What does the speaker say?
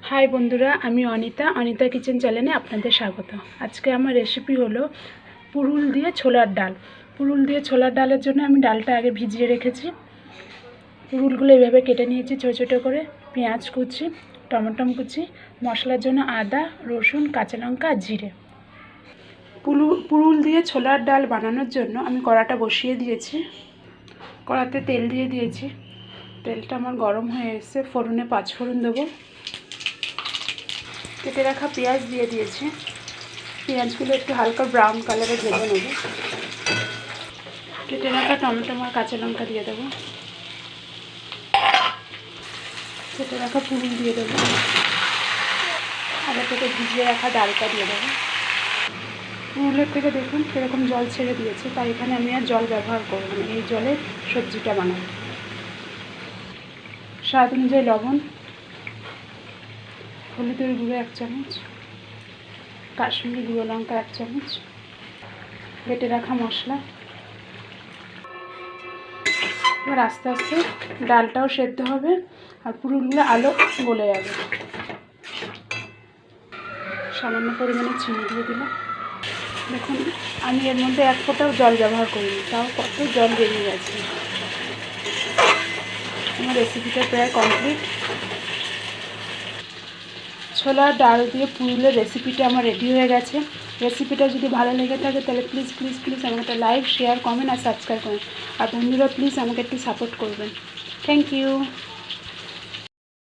High বন্ধুরা, আমি Anita kitchen চ্যানেলে আপনাদের স্বাগত। আজকে আমার রেসিপি হলো পুরুল দিয়ে ছোলার ডাল। পুরুল দিয়ে ছোলার ডালের জন্য আমি ডালটা আগে ভিজিয়ে রেখেছি। পুরুলগুলো এভাবে কেটে নিয়েছি ছোটো ছোটো করে। পেঁয়াজ কুচি, টমেটো কুচি, মশলার জন্য আদা, রসুন, কাঁচা লঙ্কা আর জিরে। পুরুল দিয়ে ছোলার ডাল বানানোর জন্য আমি কড়াটা বসিয়ে দিয়েছি। কড়াতে তেল দিয়ে দিয়েছি। তেলটা আমার গরম হয়ে এসেছে। ফোড়নে 5 ফোড়ন দেবো। কেটে রাখা পেঁয়াজ দিয়ে দিয়েছি। পেঁয়াজগুলো একটু হালকা ব্রাউন কালারে ভেজে নেব। কেটে রাখা টমেটো আর কাঁচা লঙ্কা দিয়ে দেবো। কেটে রাখা পুরুল দিয়ে দেবো। আগে থেকে ভিজিয়ে রাখা ডালটা দিয়ে দেবো। পুরুলের থেকে দেখুন কীরকম জল ছেড়ে দিয়েছে, তাই এখানে আমি আর জল ব্যবহার করব না। এই জলে সবজিটা বানাবো। স্বাদ অনুযায়ী লবণ, হলুদের গুঁড়ো 1 চামচ, কাশ্মীরি গুঁড়ো লঙ্কা 1 চামচ, বেটে রাখা মশলা। এবার আস্তে আস্তে ডালটাও সেদ্ধ হবে আর পুরুলগুলো আলো গলে যাবে। সামান্য পরিমাণে চিনি দিয়ে দিলাম। দেখুন আমি এর মধ্যে 1 ফোঁটাও জল ব্যবহার করিনি, তাও কত জল বেরিয়ে গেছে। আমার রেসিপিটা প্রায় কমপ্লিট। ছোলার ডাল দিয়ে পুরুলের রেসিপিটা আমার রেডি হয়ে গেছে। রেসিপিটা যদি ভালো লেগে থাকে তাহলে প্লিজ আমাকে একটা লাইক, শেয়ার, কমেন্ট আর সাবস্ক্রাইব করুন। আর বন্ধুরা প্লিজ আমাকে একটু সাপোর্ট করবেন। Thank you.